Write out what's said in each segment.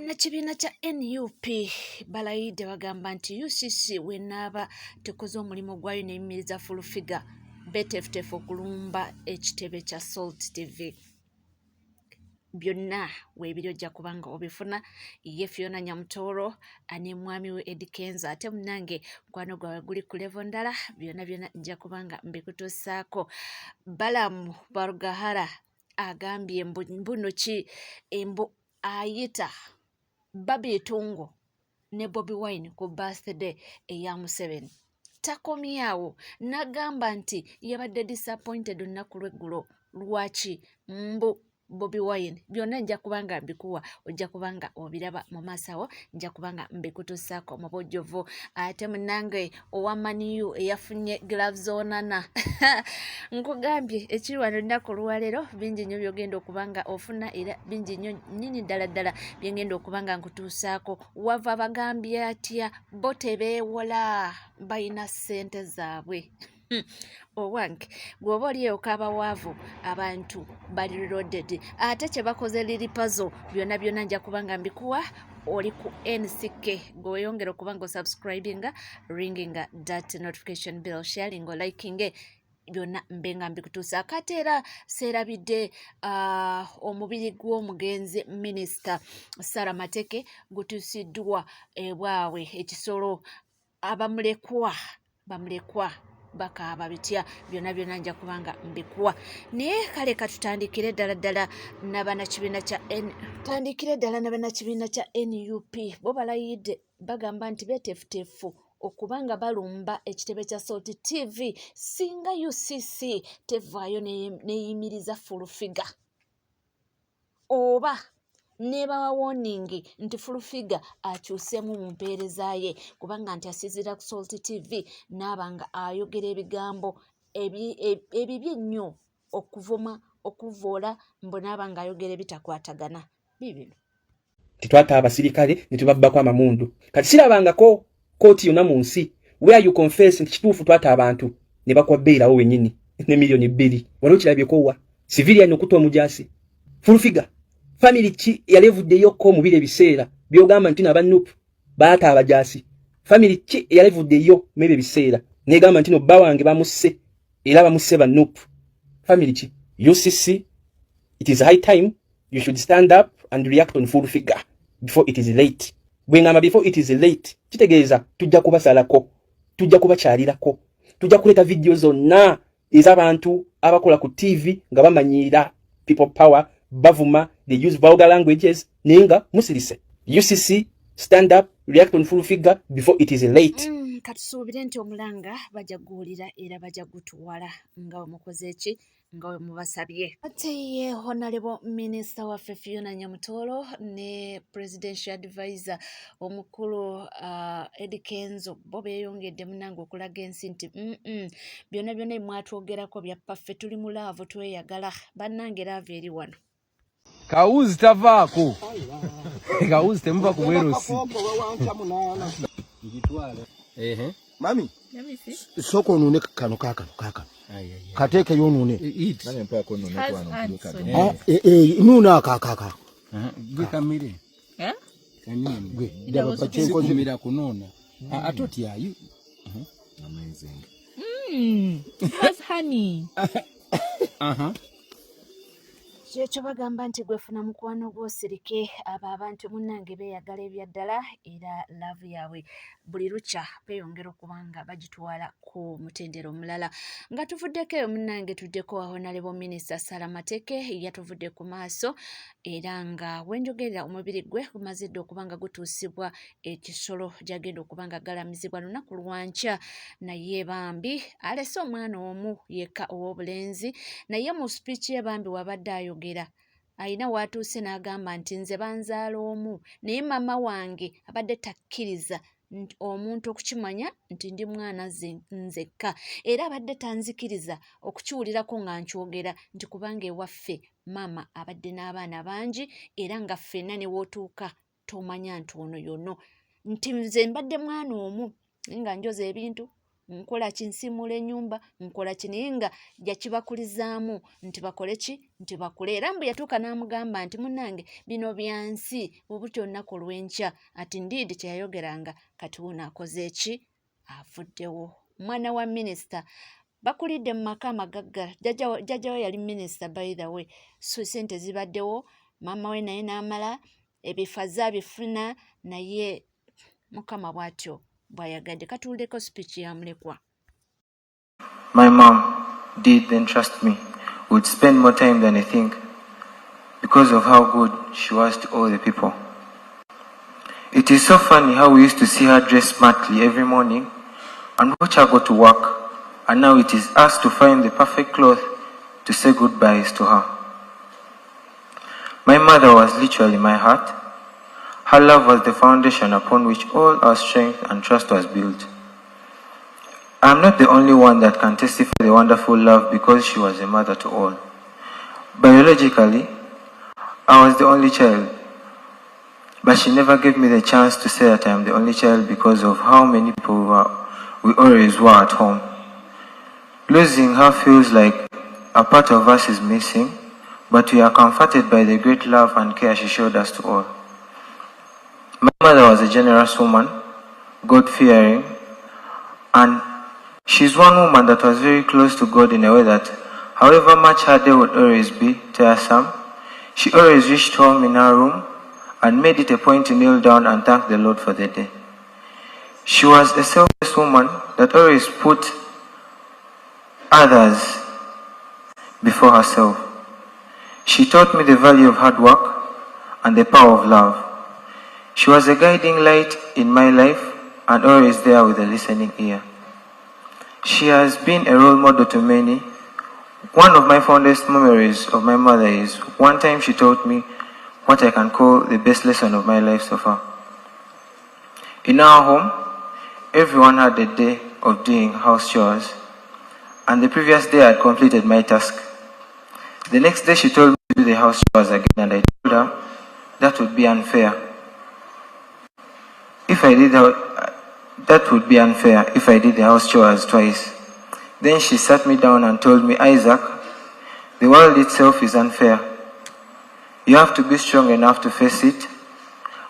Bannakibiina kya NUP balayidde bagamba nti UCC bw'enaaba tekoze omulimu gwayo n'eyimiriza fulufiga beeteefuteefu okulumba ekitebe kya Salt TV. Byonna weebiri ojja kubanga obifuna ye Fiona Nyamutooro ne mwami we Eddie Kenzo ate munnange mukwano gwawe guli ku level ndala byonna nja kubanga mbikutuusaako. Balamu Barugahara agambye mbuno ki embu ayita Baby Tungo ne Bobi Wine ku birthday eya Museveni. Takomye awo n'agamba nti yabadde disappointed olunaku lw'eggulo. Lwaki? Mbu Bobi Wine byonna nja kubanga mbikuwa ojja kubanga obiraba mu maaso awo nja kubanga mbikutuusaako mu bujjuvu. Ate munnange owa Maniyu eyafunye gloves onana nkugambye ekiri wano olunaku olwaleero bingi nnyo byogenda okubanga ofuna era bingi nnyo nnyini ddala byengenda okubanga nkutuusaako. Wava bagambye atya bo tebeewola balina ssente zaabwe. Owange gwoba oli okaaba waavu abantu bali loaded ate kye bakoze liri puzzle byonna nja kubanga mbikuwa oli ku NCK gweyongera okubanga osubscribinga ringinga that notification bell sharing o liking byonna mbenga mbikutuusa. Kati era seerabidde omubiri gw'omugenzi minisita Sarah Mateke gutuusiddwa ebwawe ekisolo bamulekwa bakaaba bitya byonna nja kubanga mbikuwa. Naye kale katutandikire ddala n'abannakibiina kya NUP bo balayidde bagamba nti beeteefuteefu okubanga balumba ekitebe kya Salt TV singa UCC tevaayo n'eyimiriza fulufiga oba nebawa warning nti fulufiga akyuseemu mu mpeereza ye kubanga nti asizira ku Salt TV n'abanga ayogera ebigambo ebibi ennyo okuvuma okuvoola mbu n'abanga ayogera ebitakwatagana bibino. Titwata abasirikale ne tubabbako amamundu. Kati sirabangako kooti yonna mu nsi where you confess nti kituufu twata abantu ne bakwabbeerawo wennyini ne milioni 2 waliwo kirabyeko wa civilian okuta omujaasi fulufiga family ki yalevuddeyo mu bire ebiseera byogamba nti n'abannupu baata abajaasi family ki yalevuddeyo mu ebyo ebiseera negamba nti no bba wange bamusse era bamusse bannupu family ki UCC. It is high time you should stand up and react on fulufiga before it is late. Bwengamba before it is late kitegeeza tujja kubasalako, tujja kubakyalirako, tujja kuleta video zonna ez'abantu abakola ku TV nga bamanyiira people power bavuma, they use vulgar languages nenga musirise. UCC stand up, react on fulufiga before it is late. Katusuubire nti omulanga bajja guwulira era bajja gutuwala nga mukoze eki nga mubasabye. Ate ye Honorable Minister waffe Fiona Nyamutooro ne Presidential Advisor omukulu Eddie Kenzo bo beeyongedde munnange okulaga ensi nti byonna mwatwogerako bya paffe tuli mu laavu tweyagala bannange laavu eri wano. Kawuzi tavaako. Kawuzi temuva ku bwerosi. Mami. Soko nune kano kakano. Kateke yo nune. Eat. Nane mpako nune kwano. Nuna kakaka. Gwe kamire. Kanini. Gwe. Idaba pachenko kumira kunona. Atoti ayu. Amazing. That's honey. Kyekyo bagamba nti gwefuna mukwano gw'osirike abo abantu munnange beeyagala ebyaddala era laavu yaabwe buli lukya beeyongera okubanga bagitwala ku mutendero omulala. Nga tuvuddeko eyo munnange tuddeko Honorable Minister Sarah Mateke yatuvudde ku maaso era nga wenjogerera omubiri gwe gumazidde okubanga gutuusibwa ekisolo gyagenda okubanga galamizibwa lunaku lwankya naye bambi alese omwana omu yekka ow'obulenzi naye mu speech ye bambi wabadde ayogera ayina watuuse n'agamba nti nze banzaala omu naye mama wange abadde takkiriza omuntu okukimanya nti ndi mwana nzekka era abadde tanzikiriza okukiwulirako nga nkyogera nti kubanga ewaffe mama abadde n'abaana bangi era nga ffenna ne wootuuka tomanya nti ono yono nti nze mbadde mwana omu nga njoza ebintu nkola kinsimula ennyumba nkola kininga yakibakulizaamu nti bakole ki nti bakule era mbu yatuuka n'amugamba nti munnange bino byansi obuti olunaku olw'enkya ati ndiidi kyeyayogeranga kati wuno akoze eki afuddewo mwana wa minisita bakulidde mu maka amagagga jjajjawe yali minisita by the way so sente zibaddewo maama we naye n'amala ebifaza abifuna naye mukama bw'atyo bw'ayagadde katuuleko speech ya mulekwa. My mom did entrust me, would spend more time than I think because of how good she was to all the people. It is so funny how we used to see her dress smartly every morning and watch her go to work, and now it is us to find the perfect cloth to say goodbyes to her. My mother was literally my heart. Her love was the foundation upon which all our strength and trust was built. I am not the only one that can testify the wonderful love because she was a mother to all. Biologically, I was the only child, but she never gave me the chance to say that I am the only child because of how many people we always were at home. Losing her feels like a part of us is missing, but we are comforted by the great love and care she showed us to all. My mother was a generous woman, God-fearing, and she's one woman that was very close to God in a way that, however much her day would always be tiresome, she always reached home in her room and made it a point to kneel down and thank the Lord for the day. She was a selfless woman that always put others before herself. She taught me the value of hard work and the power of love. She was a guiding light in my life and always there with a listening ear. She has been a role model to many. One of my fondest memories of my mother is one time she taught me what I can call the best lesson of my life so far. In our home, everyone had a day of doing house chores, and the previous day I had completed my task. The next day she told me to do the house chores again, and I told her that would be unfair. That would be unfair if I did the house chores twice. Then she sat me down and told me, Isaac, the world itself is unfair. You have to be strong enough to face it.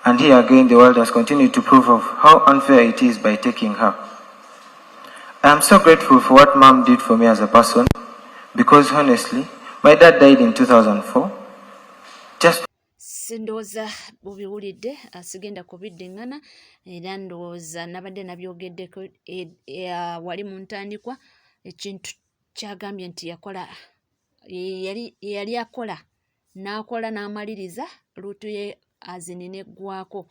And here again, the world has continued to prove of how unfair it is by taking her. I am so grateful for what Mom did for me as a person, because honestly, my dad died in 2004. Ndowooza bubiwulidde asigenda kubiddiŋŋana era ndowooza nabadde nabyogeddeko wali mu ntandikwa ekintu kyagambye nti yali akola n'akola n'amaliriza luutu ye azini neggwako.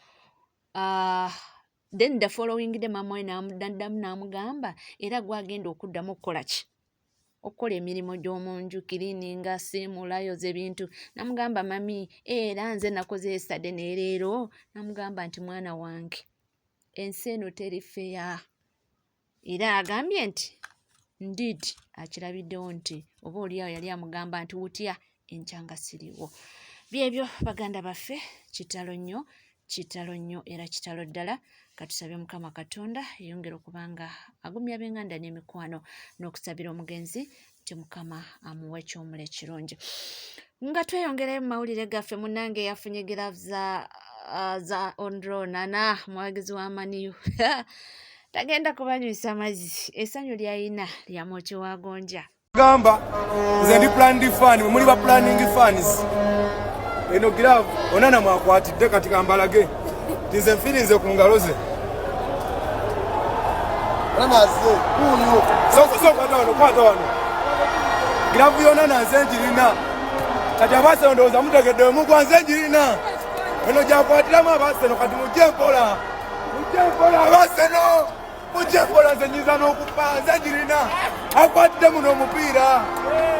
Then the following day maama we n'amuddamu n'amugamba era gwagenda okuddamu okukola ki okukola emirimu gy'omunju kiriininga siimula yoza ebintu. Namugamba mami era nze nakoze yesterday n'eleero. Namugamba nti mwana wange ensi eno teri feya, era agambye nti ndiidi akirabiddewo nti oba oliawo yali amugamba nti wutya enkyanga siriwo. Byebyo baganda baffe, kitalo nnyo era kitalo ddala. Katusabye Mukama Katonda yongera okubanga agumya b'enganda n'emikwano n'okusabira omugenzi nti Mukama amuwe ekyomula ekirungi. Nga tweyongerayo mu mawulire gaffe, munnange yafunye giraavu za Ondro Nana muwagizi wa Maniyu tagenda kubanywisa mazzi, essanyu ly'ayina lya Moki wa Gonja. Gamba nze ndi planning fan, muli ba planning fans. Eno giraavu Onana mwakwatidde kati kambalage nze nfirinze ku ngalo ze. Ramaze kuyo kwata wano giraavu Onana nze njirina kati abase ndowooza mutegedde omugwa nze njirina eno gyakwatiramu abaseno kati mujje mpola abaseno mujje mpola nze nyiza n'okufa nze njirina akwatidde muno omupiira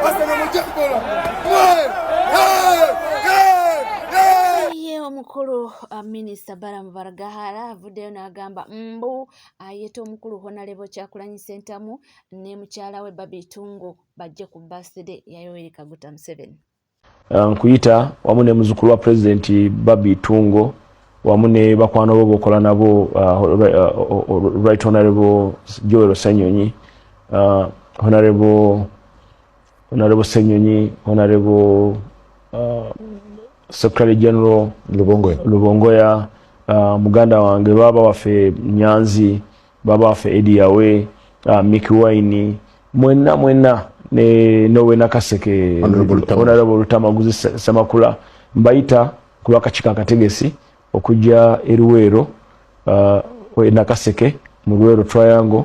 abaseno mujje mpola. Omukulu Minisita Balamu Baragahara avuddeyo n'agamba mbu ayeta omukulu Honorable Kyagulanyi Ssentamu ne mukyala we Baby Tungo bajje ku birthday ya Yoweri Kaguta Museveni. Nkuyita wamu ne muzukulu wa President Baby Tungo wamune bakwano bo bokola nabo Right Honorable Joel Senyonyi, Honorable Senyonyi, Honorable Secretary General Lubongoya, muganda wange baba wafe Nyanzi, baba wafe Ediawe, Mickey Wine, mwena ne Nowe Nakaseke, Honorable Rutamaguzi Semakula, mbaita kulwakachika kategesi okujja eruwero Nakaseke mu Luwero Triangle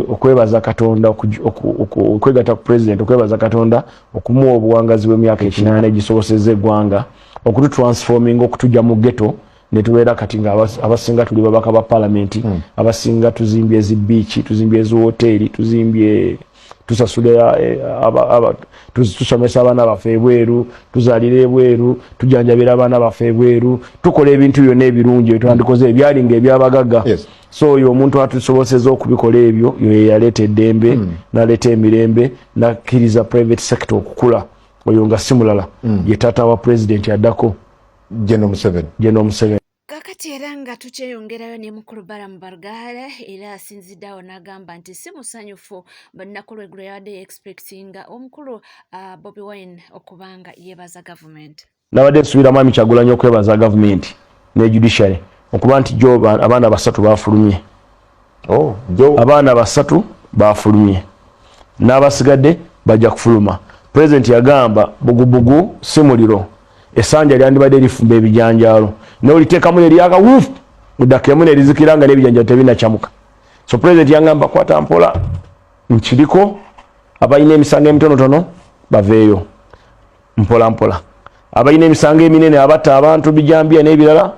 okwebaza Katonda okwegata ku president okwebaza Katonda okumuwa obuwangazi bw'emyaka 8 egisobosezza eggwanga okututransforming okutujja mu ghetto ne tubeera kati nga abasinga tuli babaka ba parliament abasinga tuzimbye ezi beach tuzimbye ezi hoteli tuzimbye tusasula tusomesa abaana baffe ebweru tuzalira ebweru tujanjabira abaana baffe ebweru tukola ebintu byonna ebirungi twandikoze ebyalinga ebyabagagga so oyo omuntu atusoboseza okubikola ebyo yo yaleeta eddembe naleeta emirembe nakkiriza private sector okukula oyo nga simulala ye taata wa president yaddako General Museveni. Kakati era nga tukyeyongerayo ne mukulu Baramu Barugale era asinziddeawo n'agamba nti si musanyufu bannakku lweggulo yabadde expectinga omukulu Bobi Wine okubanga yeebaza gavumenti. Nabadde nsubiramu Ami Kyagulanyi okwebaza gavumenti ne judiciary okuba nti jo abaana basatu bafulumye. Abaana basatu bafulumye n'abasigadde bajja kufuluma. President yagamba bugubugu si muliro esanja lyandibadde lifumba ebijanjaalo n'oliteekamu neryaka wuufu muddakemu nerizikiranga n'ebijanjaalo tebinakyamuka. So president yagamba kwata mpola nkiriko abalina emisango emitonotono baveeyo mpola abalina emisango eminene abatta abantu bijambya n'ebirala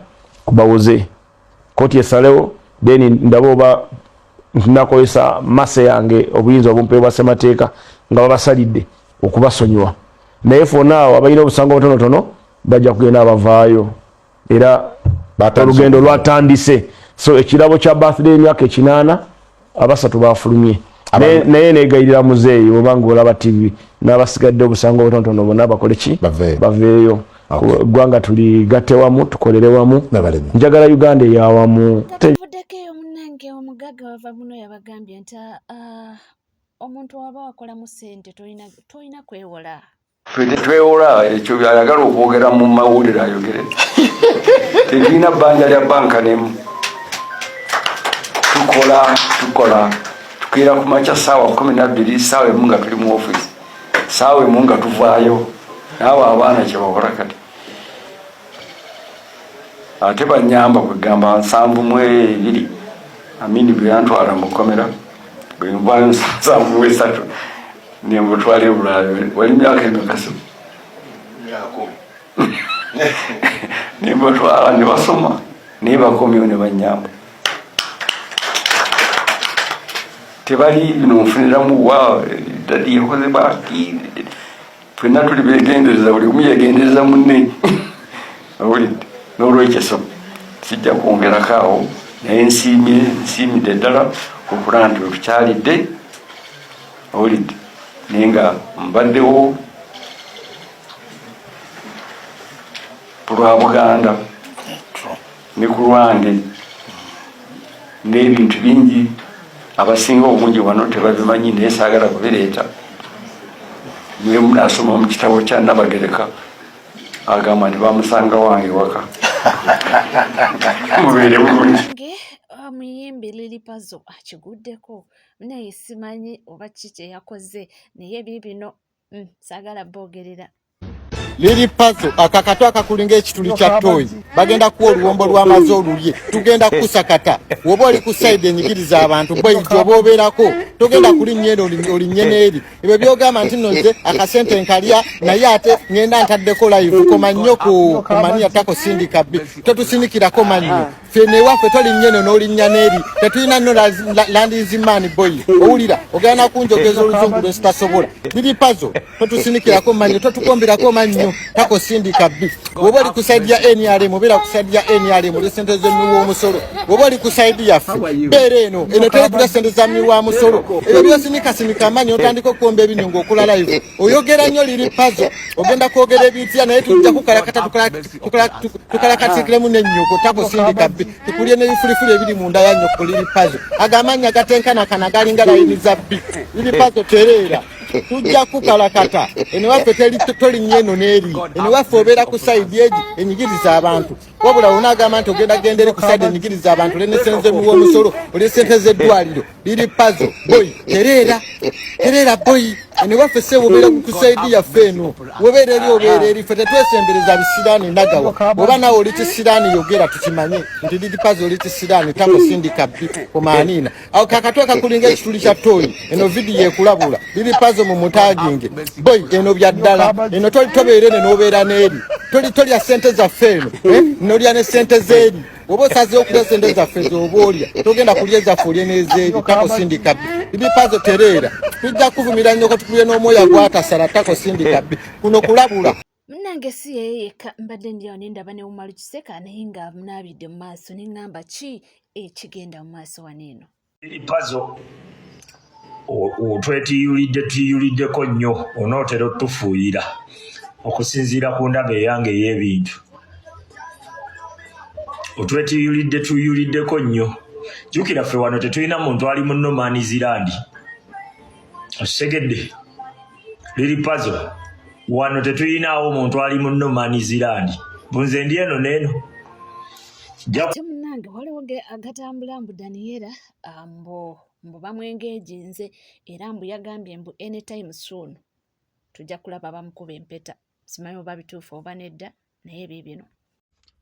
kubawoze koti esalewo then ndabo oba nakozesa mase yange obuyinza obumpeebwa ssemateeka nga babasalidde okubasonyiwa naye fonaawo abalina obusango obutonotono bajja kugenda abavaayo era olugendo lwatandise. So ekirabo kya birthday emyaka 8 abasatu bafulumye naye negayirira muzeeyi obanga olaba TV n'abasigadde obusango obutonotono bonna bakole ki baveeyo gwanga tuli gatte wamu tukolere wamu njagala Uganda eyawamu. Tuvuddeko eyo munnange omugagga wava muno yabagambye nti omuntu waba wakola mu ssente tolina kwewola. Fede twewola ekyo byayagala okwogera mu mawulire ayogere tebina bbanja lya banka nemu tukola tukira ku makya saawa 12 saawa emu nga tuli mu office saawa emu nga tuvaayo naawe abaana kye bakola kati ate banyamba kwegamba 7 amini bwe yantwala mu komera bwe mvayo 7 nembo twale Bulaaya wali myaka emikasi nembo twala ne basoma ne bakomyo ne banyamba tebali n'ofuniramu wa dadi yakoze baki twena tuli begendereza buli omu yegendereza munne awulidde n'olwekyeso sijja kwongerako awo naye nsiimidde ddala okulaba nti otukyalidde awulidde nenga mbaddewo kulwa Buganda ne ku lwange n'ebintu bingi abasinga obungi wano tebabimanyi naye saagala kubireeta niwe munasoma mu kitabo kya Nabagereka agamba nti bamusanga wange waka mubeere bulungi. Omuyimbi Lilipazo akiguddeko naye simanyi oba kiki yakoze naye bibino saagala boogerera. Lilipazo akakato akakulinga ekituli kya toyi bagenda kuwa oluwombo lw'amaze olulye tugenda kusakata woba oli ku side enyigiriza abantu bwejjo oba obeerako togenda kulinnyeno olinnyene eri ebyo byogamba nti nnoze akasente nkalya naye ate ngenda ntaddeko live koma nnyo ku mani atako sindika bbi tetusindikirako mannyo fene waffe tolinnya eno n'olinnya n'eri tetulina nno landizimani boy owulira ogenda kunjogeza oluzungu lwesitasobola liri pazo totusinikirako mannyo totukombirako mannyo takosindika bbi woba oli kusaidi ya NRM obeera kusaidi ya NRM olwesente z'emiwa omusolo woba oli kusaidi yaffe beera eno teri kula sente za miwa musolo ebyo byosinikasinika amannyo otandika okukomba ebinyo ng'okula live oyogera nnyo liri pazo ogenda kwogera ebitya naye tujja kukalakata tukalakatikiremu n'ennyoko takosindika bbi tukulye n'ebifulifuli ebiri munda ya nnyoko liri pazo agamanya gatenkanakana galinga layini za bbi liri pazo tereera tujja kukalakata eno waffe tolinnya eno n'eri eno waffe obeera ku sayidi egi enyigiriza abantu wabula onaagamba nti ogenda gendere ku sayidi enyigiriza abantu olw'esente z'emiwa omusolo olw'esente z'eddwaliro liri pazo boy tereera boy eno waffe sebo obeera ku sayidi yaffe eno wobeera eri obeera eri ffe tetwesembereza bisiraani nagawa oba nawe oli kisiraani yogera tukimanye nti liri pazo oli kisiraani tamusindika bbi kumaaniina awo kakatwe kakulinga ekituli kya toyi eno vidiyo ekulabula liri pazo mu mutaginge boy eno bya ddala eno tobeera ene n'obeera n'eri tolya sente zaffe eno nolya ne sente z'eri oba osazeewo okulya sente zaffe z'oba olya togenda kulya ezaffe olye n'ezeeri takosindika bbi liri pazo tereera tujja kuvumira nnyo ko tukulye n'omwoyo agwatasala takosindika bbi kuno kulabula Munnange si yeka mbadde ndi awo nendaba ne Umaru Kiseka naye nga munaabidde mu maaso ne ŋŋamba ki ekigenda mu maaso wano eno. Pazo twetiyuliddeko nnyo onootera otufuuyira okusinziira ku ndaba eyange ey'ebintu. Tuyuliddeko nnyo. Jjukira ffe wano tetulina muntu ali mu No Man's Land. Osegedde liri Pazo wano tetulinawo muntu ali mu No Man's Land. Bunze ndi eno n'eno. Ate munnange waliwo agatambula mbu Daniela mbu bamwengeejinze era mbu yagambye mbu anytime soon tujja kulaba bamukuba empeta. Simanyi oba bituufu oba nedda naye biibino.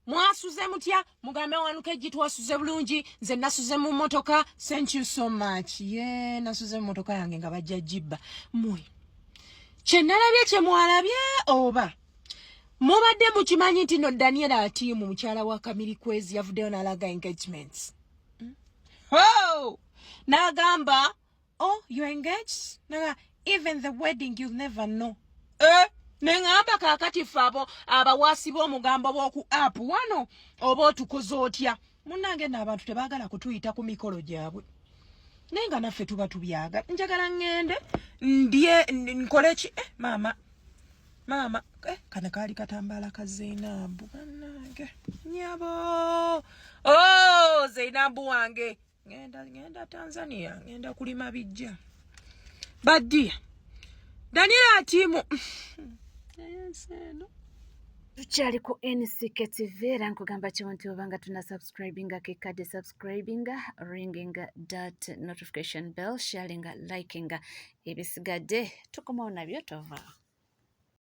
Mwasuze mutya mugambe wanuke gitwasuze bulungi nze nasuze mu motoka. Thank you so much. Nasuze mu motoka yange nga bajja jibba mwe kyenalabye kyemwalabye oba mubadde mukimanyi nti no Daniela Atiimu mukyala wa Kamili Kwezi yavuddeyo n'alaga engagements. N'agamba you're engaged? Even the wedding you'll never know. Nengamba kakati fabo abawaasi b'omugambo bw'oku app wano oba otukoze otya. Munnange n'abantu tebaagala kutuyita ku mikolo gyabwe naye nga naffe tuba tubyaga. Njagala ŋŋende ndye nkole ki maama kana kaali katambaala ka Zainabu bannange nyabo Zainabu wange ngenda Tanzania ngenda kulima bijja baddia Daniela Atiimu Tukyali ku NCK TV era nkugamba kyo nti obanga tuna subscribinga kekadde subscribinga ringing that notification bell sharinga likinga ebisigadde tukomawo nabyo tova.